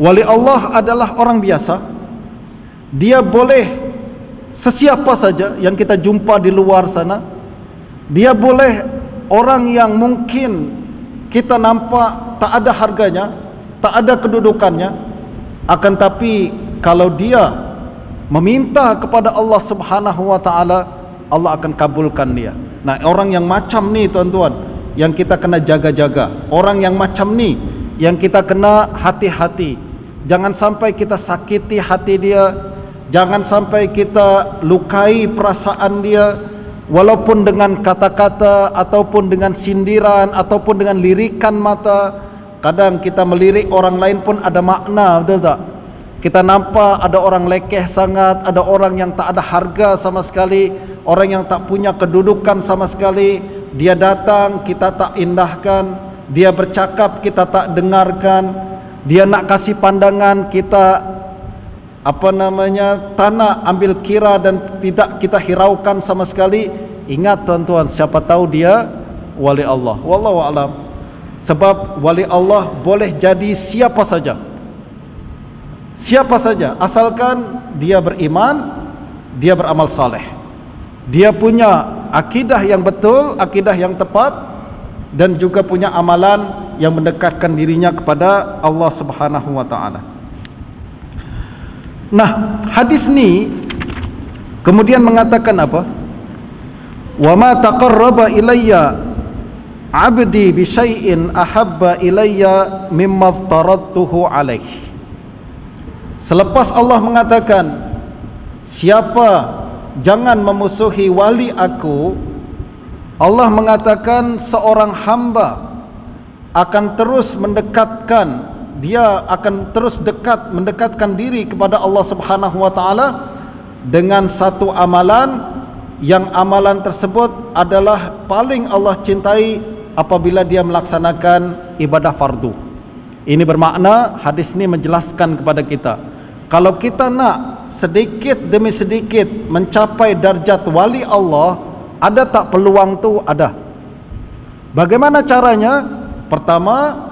Wali Allah adalah orang biasa. Dia boleh sesiapa saja yang kita jumpa di luar sana. Dia boleh orang yang mungkin kita nampak tak ada harganya, tak ada kedudukannya, akan tapi kalau dia meminta kepada Allah Subhanahu wa taala, Allah akan kabulkan dia. Nah, orang yang macam ni tuan-tuan, yang kita kena jaga-jaga. Orang yang macam ni yang kita kena hati-hati. Jangan sampai kita sakiti hati dia, jangan sampai kita lukai perasaan dia, walaupun dengan kata-kata ataupun dengan sindiran ataupun dengan lirikan mata. Kadang kita melirik orang lain pun ada makna, betul tak? Kita nampak ada orang lekeh sangat, ada orang yang tak ada harga sama sekali, orang yang tak punya kedudukan sama sekali. Dia datang, kita tak indahkan. Dia bercakap, kita tak dengarkan. Dia nak kasih pandangan, kita tak nak ambil kira dan tidak kita hiraukan sama sekali. Ingat tuan-tuan, siapa tahu dia wali Allah. Wallahu a'lam. Sebab wali Allah boleh jadi siapa saja. Siapa saja, asalkan dia beriman, dia beramal saleh, dia punya akidah yang betul, akidah yang tepat, dan juga punya amalan yang mendekatkan dirinya kepada Allah Subhanahu wa taala. Nah, hadis ni kemudian mengatakan apa? "Wa ma taqarraba ilayya 'abdi bi syai'in ahabba ilayya mimma aftaradtuhu alaihi." Selepas Allah mengatakan, siapa jangan memusuhi wali aku, Allah mengatakan seorang hamba akan terus mendekatkan, dia akan terus mendekatkan diri kepada Allah Subhanahu wa taala dengan satu amalan yang amalan tersebut adalah paling Allah cintai apabila dia melaksanakan ibadah fardu. Ini bermakna hadis ini menjelaskan kepada kita, kalau kita nak sedikit demi sedikit mencapai darjat wali Allah, ada tak peluang tu? Ada. Bagaimana caranya? Pertama,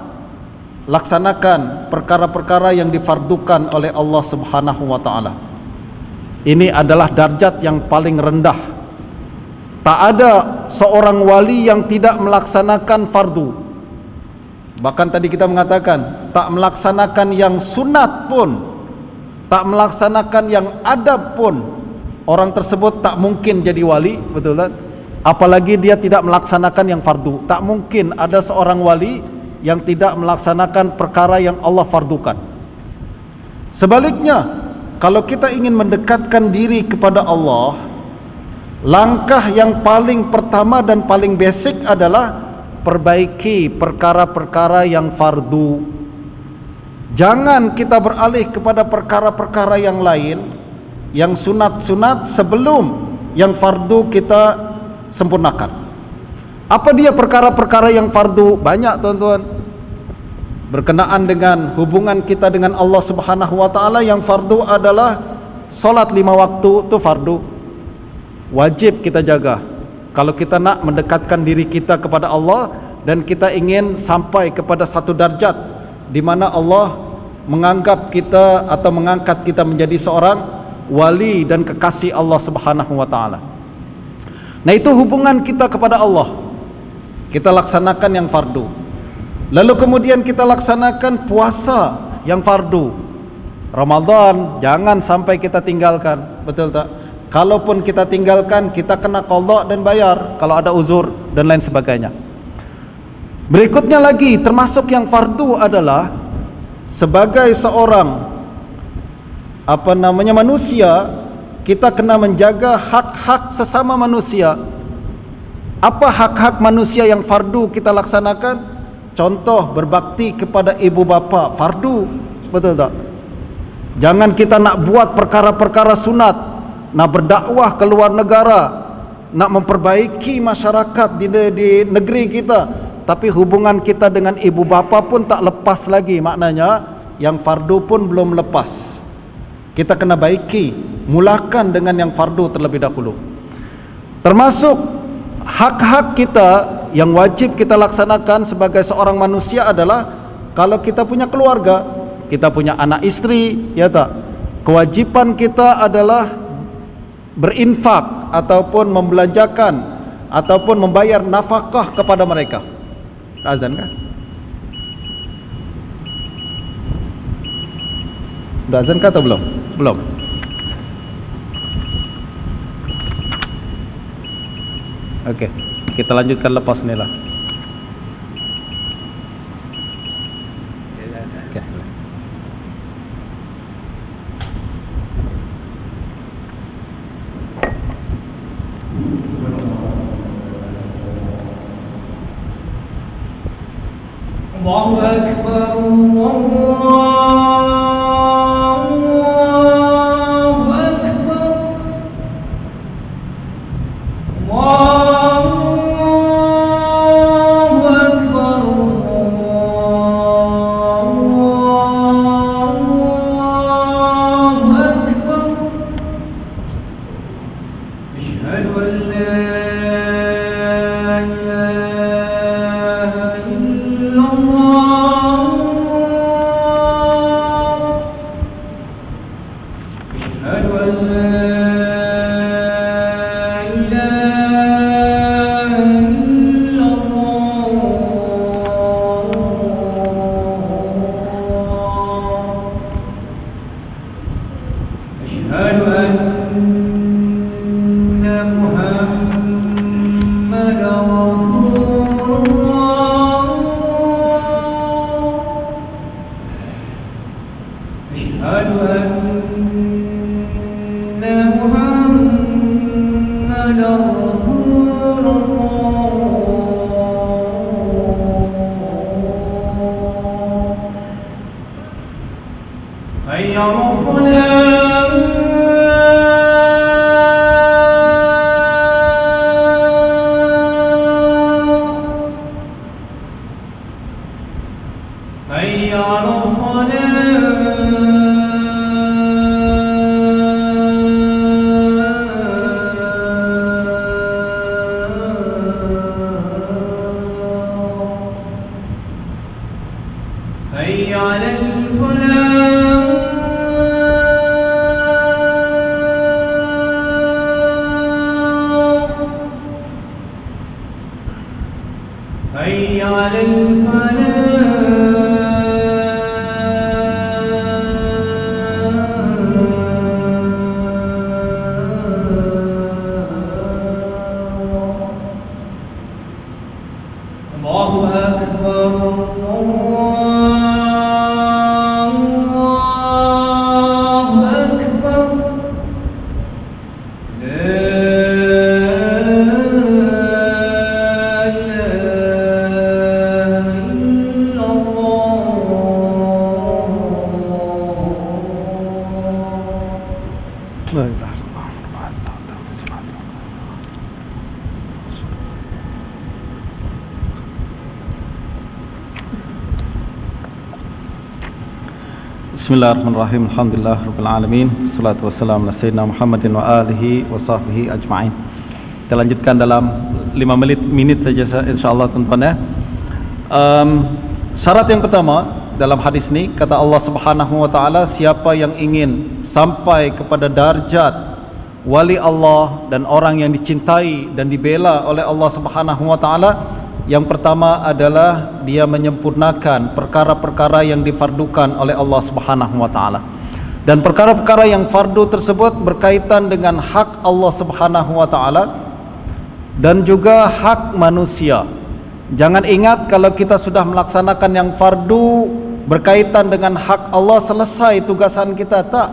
laksanakan perkara-perkara yang difardukan oleh Allah Subhanahu wa taala. Ini adalah darjat yang paling rendah. Tak ada seorang wali yang tidak melaksanakan fardu. Bahkan tadi kita mengatakan tak melaksanakan yang sunat pun, tak melaksanakan yang adab pun, orang tersebut tak mungkin jadi wali, betul tak? Apalagi dia tidak melaksanakan yang fardu. Tak mungkin ada seorang wali yang tidak melaksanakan perkara yang Allah fardukan. Sebaliknya, kalau kita ingin mendekatkan diri kepada Allah, langkah yang paling pertama dan paling basic adalah perbaiki perkara-perkara yang fardu. Jangan kita beralih kepada perkara-perkara yang lain, yang sunat-sunat, sebelum yang fardu kita sempurnakan. Apa dia perkara-perkara yang fardu? Banyak, tuan-tuan. Berkenaan dengan hubungan kita dengan Allah Subhanahu wa taala, yang fardu adalah solat 5 waktu, itu fardu. Wajib kita jaga. Kalau kita nak mendekatkan diri kita kepada Allah dan kita ingin sampai kepada satu darjat di mana Allah menganggap kita atau mengangkat kita menjadi seorang wali dan kekasih Allah Subhanahu wa taala. Nah, itu hubungan kita kepada Allah. Kita laksanakan yang fardu. Lalu kemudian kita laksanakan puasa yang fardu. Ramadan jangan sampai kita tinggalkan, betul tak? Kalaupun kita tinggalkan, kita kena qadha dan bayar kalau ada uzur dan lain sebagainya. Berikutnya lagi, termasuk yang fardu adalah sebagai seorang manusia, kita kena menjaga hak-hak sesama manusia. Apa hak-hak manusia yang fardu kita laksanakan? Contoh, berbakti kepada ibu bapa, fardu, betul tak? Jangan kita nak buat perkara-perkara sunat, nak berdakwah ke luar negara, nak memperbaiki masyarakat di negeri kita, tapi hubungan kita dengan ibu bapa pun tak lepas lagi. Maknanya yang fardu pun belum lepas. Kita kena baiki, mulakan dengan yang fardu terlebih dahulu. Termasuk hak-hak kita yang wajib kita laksanakan sebagai seorang manusia adalah kalau kita punya keluarga, kita punya anak istri, ya tak? Kewajiban kita adalah berinfak ataupun membelanjakan ataupun membayar nafkah kepada mereka. Azan kah? Udah azan kah atau belum? Belum. Oke, kita lanjutkan lepas ni lah. Okay.
Allahu Akbar, Allahu Allahu Akbar, Allahu Akbar.
Bismillahirrahmanirrahim. Alhamdulillah rabbil alamin. Wassalatu wassalamu ala sayyidina Muhammadin wa alihi wa sahbihi ajma'in. Kita lanjutkan dalam 5 menit saja insyaallah tuan-tuan ya. Syarat yang pertama dalam hadis ini kata Allah Subhanahu wa taala, siapa yang ingin sampai kepada darjat wali Allah dan orang yang dicintai dan dibela oleh Allah Subhanahu wa taala, yang pertama adalah dia menyempurnakan perkara-perkara yang difardukan oleh Allah Subhanahu wa taala. Dan perkara-perkara yang fardu tersebut berkaitan dengan hak Allah Subhanahu wa taala dan juga hak manusia. Jangan ingat kalau kita sudah melaksanakan yang fardu berkaitan dengan hak Allah, selesai tugasan kita. Tak.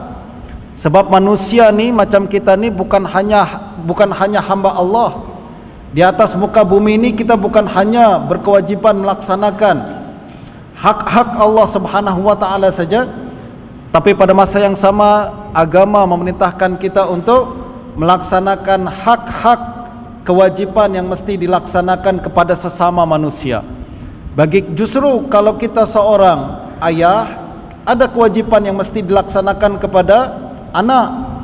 Sebab manusia ni macam kita ni bukan hanya hamba Allah. Di atas muka bumi ini kita bukan hanya berkewajiban melaksanakan hak-hak Allah Subhanahu wa taala saja, tapi pada masa yang sama agama memerintahkan kita untuk melaksanakan hak-hak kewajiban yang mesti dilaksanakan kepada sesama manusia. Justru kalau kita seorang ayah, ada kewajiban yang mesti dilaksanakan kepada anak.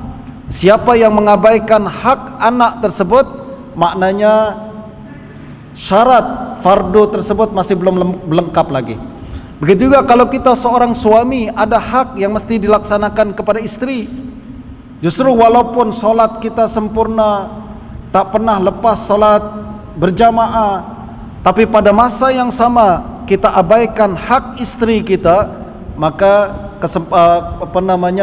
Siapa yang mengabaikan hak anak tersebut, maknanya syarat fardu tersebut masih belum lengkap lagi. Begitu juga kalau kita seorang suami, ada hak yang mesti dilaksanakan kepada istri. Justru walaupun solat kita sempurna, tak pernah lepas solat berjamaah, tapi pada masa yang sama kita abaikan hak istri kita, maka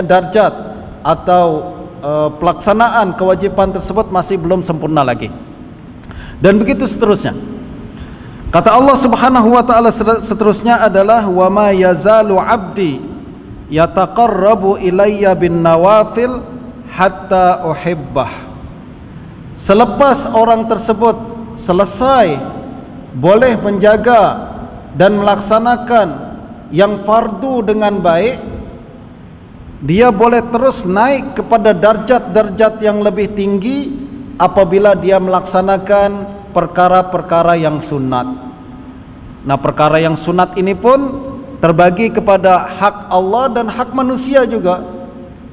darjat atau pelaksanaan kewajiban tersebut masih belum sempurna lagi. Dan begitu seterusnya. Kata Allah Subhanahu wa taala seterusnya adalah, wa ma yazalu 'abdi yataqarrabu ilayya bin nawafil hatta uhibbah. Selepas orang tersebut selesai boleh menjaga dan melaksanakan yang fardu dengan baik, dia boleh terus naik kepada darjat-darjat yang lebih tinggi apabila dia melaksanakan perkara-perkara yang sunat. Nah, perkara yang sunat ini pun terbagi kepada hak Allah dan hak manusia juga.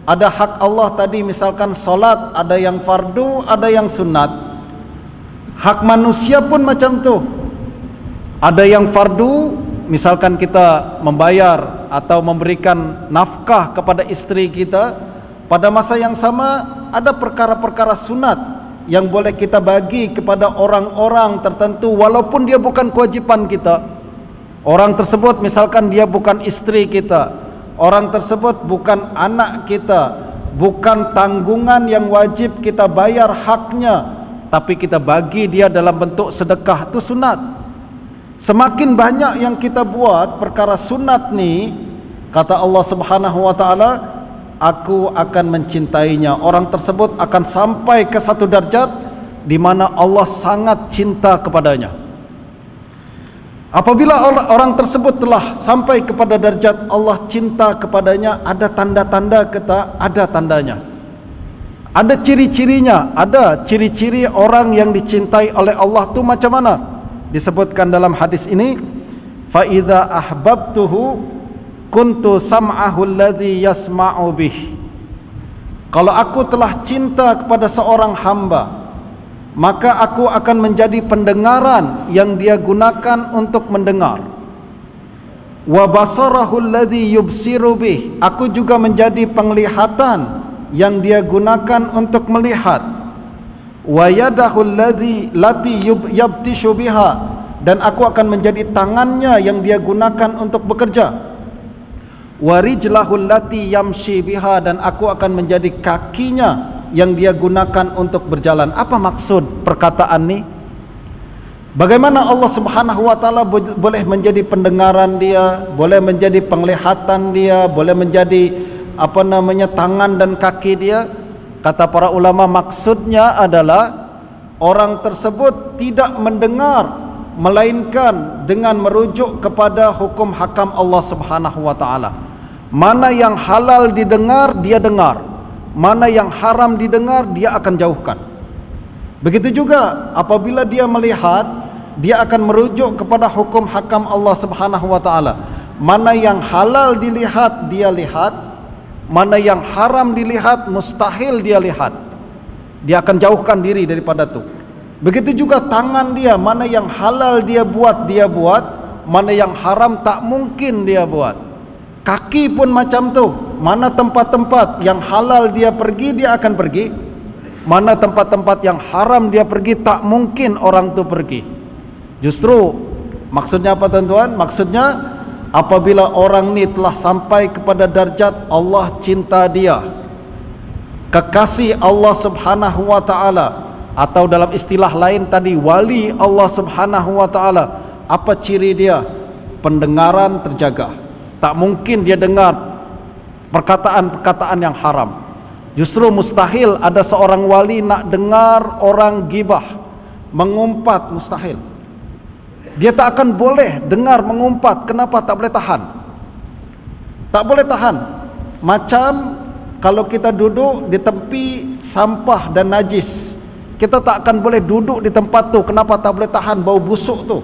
Ada hak Allah tadi, misalkan solat, ada yang fardu, ada yang sunat. Hak manusia pun macam tu. Ada yang fardu, misalkan kita membayar atau memberikan nafkah kepada istri kita. Pada masa yang sama ada perkara-perkara sunat yang boleh kita bagi kepada orang-orang tertentu walaupun dia bukan kewajipan kita. Orang tersebut misalkan dia bukan istri kita, orang tersebut bukan anak kita, bukan tanggungan yang wajib kita bayar haknya, tapi kita bagi dia dalam bentuk sedekah, itu sunat. Semakin banyak yang kita buat perkara sunat ni, kata Allah Subhanahu wa taala, aku akan mencintainya. Orang tersebut akan sampai ke satu darjat di mana Allah sangat cinta kepadanya. Apabila orang tersebut telah sampai kepada darjat Allah cinta kepadanya, ada tanda-tanda kata, ada tandanya. Ada ciri-cirinya, ada ciri-ciri orang yang dicintai oleh Allah tu macam mana? Disebutkan dalam hadis ini, fa idza ahbabtuhu kuntu sam'ahu alladhi yasma'u bih. Kalau aku telah cinta kepada seorang hamba, maka aku akan menjadi pendengaran yang dia gunakan untuk mendengar. Wa basarahu alladhi yubsiru bih. Aku juga menjadi penglihatan yang dia gunakan untuk melihat. Wa yadahu lati yabtishu biha. Dan aku akan menjadi tangannya yang dia gunakan untuk bekerja. Wa rijlahu allati yamshi biha. Dan aku akan menjadi kakinya yang dia gunakan untuk berjalan. Apa maksud perkataan ni? Bagaimana Allah Subhanahu wa taala boleh menjadi pendengaran dia, boleh menjadi penglihatan dia, boleh menjadi tangan dan kaki dia? Kata para ulama, maksudnya adalah orang tersebut tidak mendengar melainkan dengan merujuk kepada hukum hakam Allah Subhanahu wa taala. Mana yang halal didengar dia dengar, mana yang haram didengar dia akan jauhkan. Begitu juga apabila dia melihat, dia akan merujuk kepada hukum hakam Allah Subhanahu wa taala. Mana yang halal dilihat dia lihat, mana yang haram dilihat mustahil dia lihat. Dia akan jauhkan diri daripada itu. Begitu juga tangan dia, mana yang halal dia buat, mana yang haram tak mungkin dia buat. Kaki pun macam tu, mana tempat-tempat yang halal dia pergi, dia akan pergi. Mana tempat-tempat yang haram dia pergi, tak mungkin orang tu pergi. Justru maksudnya apa tuan-tuan? Maksudnya apabila orang ni telah sampai kepada darjat Allah cinta dia, kekasih Allah Subhanahu wa taala, atau dalam istilah lain tadi wali Allah Subhanahu wa taala, apa ciri dia? Pendengaran terjaga. Tak mungkin dia dengar perkataan-perkataan yang haram. Justru mustahil ada seorang wali nak dengar orang gibah, mengumpat, mustahil. Dia tak akan boleh dengar mengumpat. Kenapa? Tak boleh tahan. Tak boleh tahan. Macam kalau kita duduk di tepi sampah dan najis, kita tak akan boleh duduk di tempat tu. Kenapa? Tak boleh tahan bau busuk tu.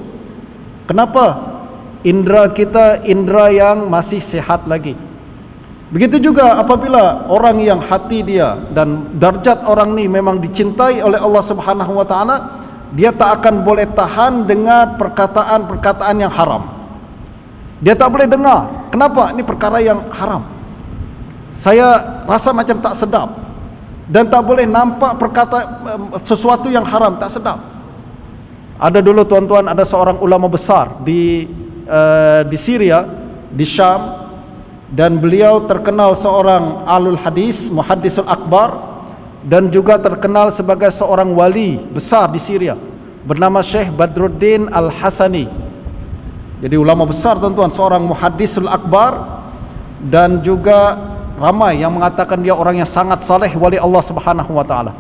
Kenapa? Indra kita indra yang masih sehat lagi. Begitu juga apabila orang yang hati dia dan darjat orang ni memang dicintai oleh Allah Subhanahu wa taala, dia tak akan boleh tahan dengar perkataan-perkataan yang haram. Dia tak boleh dengar. Kenapa? Ini perkara yang haram. Saya rasa macam tak sedap. Dan tak boleh nampak sesuatu yang haram, tak sedap. Ada dulu tuan-tuan, ada seorang ulama besar di Syria, di Syam, dan beliau terkenal seorang alul hadis, muhaddisul akbar, dan juga terkenal sebagai seorang wali besar di Syria, bernama Syekh Badruddin Al-Hasani. Jadi ulama besar tuan-tuan, seorang muhaddisul akbar, dan juga ramai yang mengatakan dia orang yang sangat saleh, wali Allah Subhanahu wa taala.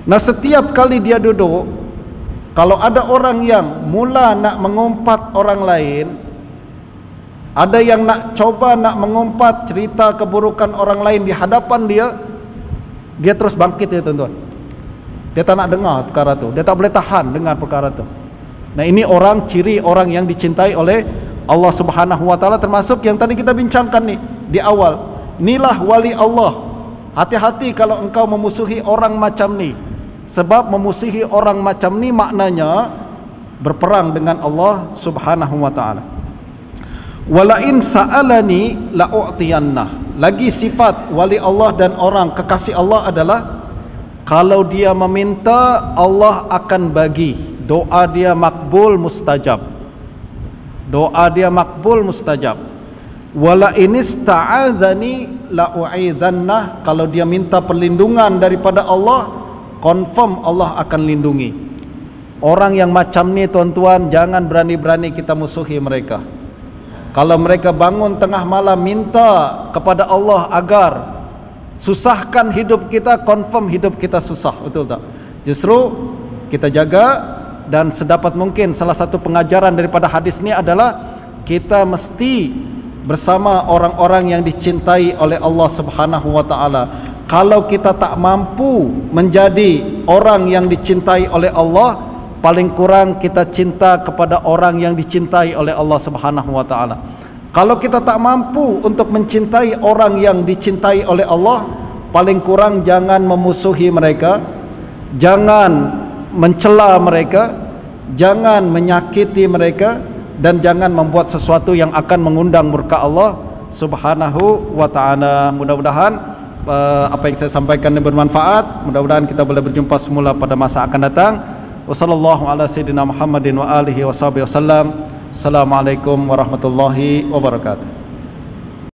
Nah, setiap kali dia duduk, kalau ada orang yang mula nak mengumpat orang lain, ada yang nak coba nak mengumpat cerita keburukan orang lain di hadapan dia, dia terus bangkit ya tuan-tuan. Dia tak nak dengar perkara tu. Dia tak boleh tahan dengar perkara tu. Nah, ini ciri orang yang dicintai oleh Allah Subhanahu wa taala, termasuk yang tadi kita bincangkan nih di awal. Inilah wali Allah. Hati-hati kalau engkau memusuhi orang macam ni. Sebab memusuhi orang macam ni maknanya berperang dengan Allah Subhanahu wa taala. Wala in sa'alani la'u'tiyanna. Lagi sifat wali Allah dan orang kekasih Allah adalah kalau dia meminta, Allah akan bagi. Doa dia makbul mustajab. Doa dia makbul mustajab. Wala in ista'adzani la'u'idhanna. Kalau dia minta perlindungan daripada Allah, confirm Allah akan lindungi. Orang yang macam ni tuan-tuan, jangan berani-berani kita musuhi mereka. Kalau mereka bangun tengah malam minta kepada Allah agar susahkan hidup kita, confirm hidup kita susah, betul tak? Justru kita jaga, dan sedapat mungkin salah satu pengajaran daripada hadis ini adalah kita mesti bersama orang-orang yang dicintai oleh Allah Subhanahu wa taala. Kalau kita tak mampu menjadi orang yang dicintai oleh Allah, paling kurang kita cinta kepada orang yang dicintai oleh Allah Subhanahu wa taala. Kalau kita tak mampu untuk mencintai orang yang dicintai oleh Allah, paling kurang jangan memusuhi mereka, jangan mencela mereka, jangan menyakiti mereka, dan jangan membuat sesuatu yang akan mengundang murka Allah Subhanahu wa taala. Mudah-mudahan apa yang saya sampaikan ini bermanfaat. Mudah-mudahan kita boleh berjumpa semula pada masa akan datang. Wassallallahu ala sayyidina Muhammadin wa alihi wa sahbihi wasallam. Assalamualaikum warahmatullahi wabarakatuh.